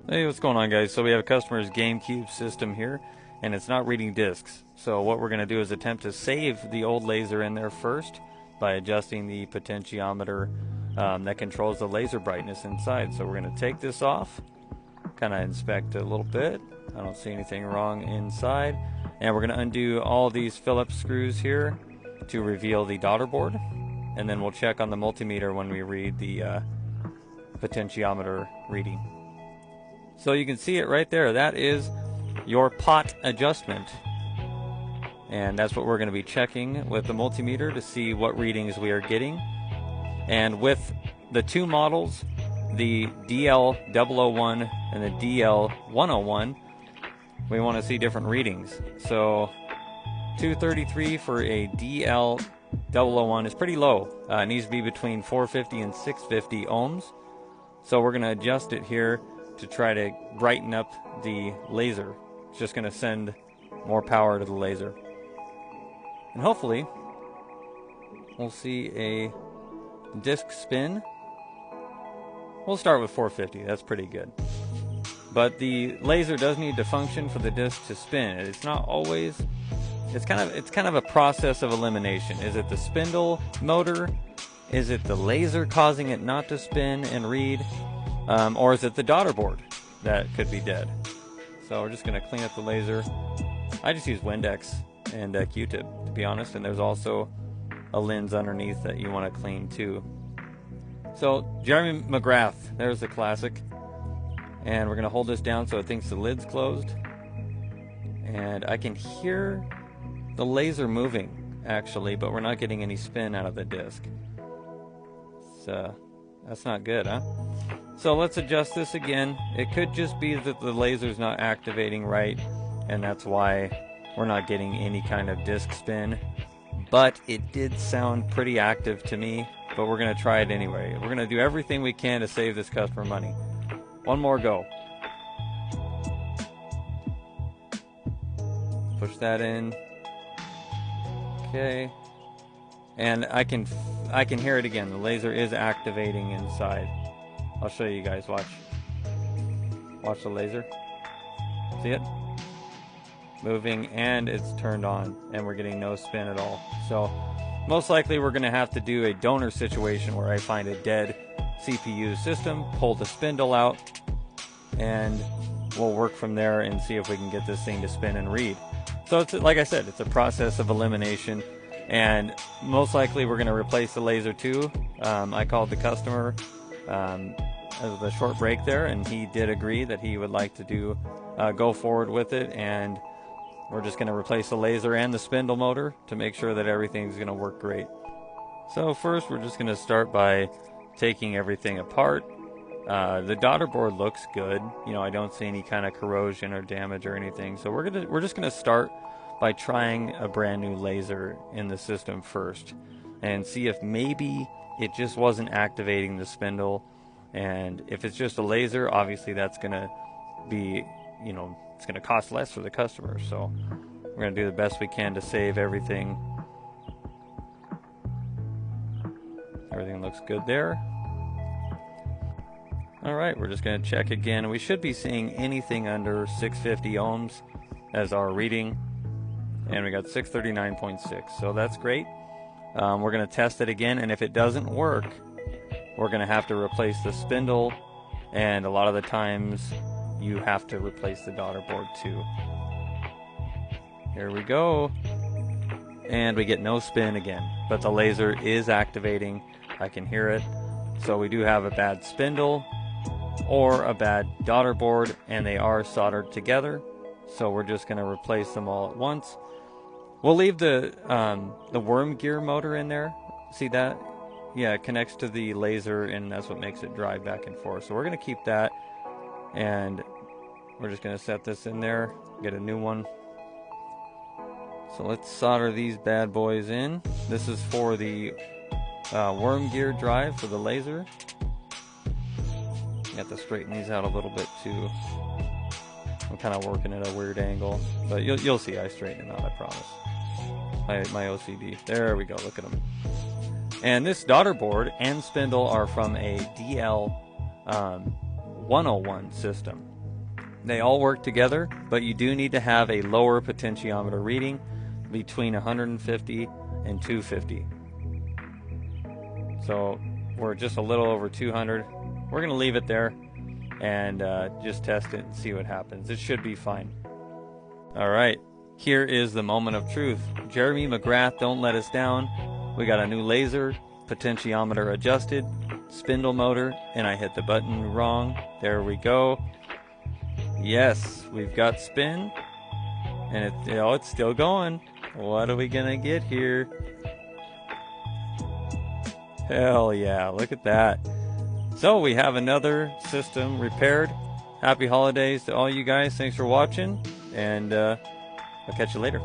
Hey, what's going on, guys? So we have a customer's GameCube system here, and it's not reading discs. So what we're going to do is attempt to save the old laser in there first by adjusting the potentiometer that controls the laser brightness inside. So we're going to take this off, kind of inspect it a little bit. I don't see anything wrong inside. And we're going to undo all these Phillips screws here to reveal the daughterboard. And then we'll check on the multimeter when we read the potentiometer reading. So you can see it right there. That is your pot adjustment. And that's what we're going to be checking with the multimeter to see what readings we are getting. And with the two models, the DL001 and the DL101, we want to see different readings. So 233 for a DL001 is pretty low. It needs to be between 450 and 650 ohms. So we're going to adjust it here to try to brighten up the laser. It's just going to send more power to the laser. And hopefully we'll see a disc spin. We'll start with 450. That's pretty good. But the laser does need to function for the disc to spin. It's not always. It's kind of a process of elimination. Is it the spindle motor? Is it the laser causing it not to spin and read? Or is it the daughterboard that could be dead? So we're just going to clean up the laser. I just use Windex and Q-tip, to be honest, and there's also a lens underneath that you want to clean too. So Jeremy McGrath, there's the classic. And we're going to hold this down so it thinks the lid's closed. And I can hear the laser moving, actually, but we're not getting any spin out of the disc. So that's not good, huh? So let's adjust this again. It could just be that the laser's not activating right, and that's why we're not getting any kind of disc spin. But it did sound pretty active to me, but we're going to try it anyway. We're going to do everything we can to save this customer money. One more go. Push that in. Okay. And I can hear it again. The laser is activating inside. I'll show you guys. Watch the laser. See it? Moving, and it's turned on, and we're getting no spin at all. So most likely we're going to have to do a donor situation where I find a dead CPU system, pull the spindle out, and we'll work from there and see if we can get this thing to spin and read. So it's, like I said, it's a process of elimination, and most likely we're going to replace the laser too. I called the customer as a short break there, and he did agree that he would like to go forward with it, and we're just going to replace the laser and the spindle motor to make sure that everything's going to work great. So first we're just going to start by taking everything apart. The daughterboard looks good. You know, I don't see any kind of corrosion or damage or anything. So we're just going to start by trying a brand new laser in the system first and see if maybe it just wasn't activating the spindle. And if it's just a laser, obviously that's going to be, you know, it's going to cost less for the customer. So we're going to do the best we can to save everything. Everything looks good there. Alright, we're just going to check again. We should be seeing anything under 650 ohms as our reading. And we got 639.6, so that's great. We're going to test it again, and if it doesn't work, we're going to have to replace the spindle, and a lot of the times you have to replace the daughterboard too. Here we go. And we get no spin again, but the laser is activating. I can hear it. So we do have a bad spindle or a bad daughterboard, and they are soldered together. So we're just going to replace them all at once. We'll leave the worm gear motor in there. See that? Yeah, it connects to the laser, and that's what makes it drive back and forth. So we're going to keep that, and we're just going to set this in there, get a new one. So let's solder these bad boys in. This is for the worm gear drive for the laser. You have to straighten these out a little bit too. I'm kind of working at a weird angle, but you'll see I straighten them out, I promise. My OCD. There we go, look at them. And this daughterboard and spindle are from a DL 101 system. They all work together, but you do need to have a lower potentiometer reading between 150 and 250. So we're just a little over 200. We're going to leave it there and just test it and see what happens. It should be fine. All right, here is the moment of truth. Jeremy McGrath, don't let us down. We got a new laser, potentiometer adjusted, spindle motor, and I hit the button wrong. There we go. Yes, we've got spin, and it's still going. What are we gonna get here? Hell yeah, look at that. So we have another system repaired. Happy holidays to all you guys. Thanks for watching, and I'll catch you later.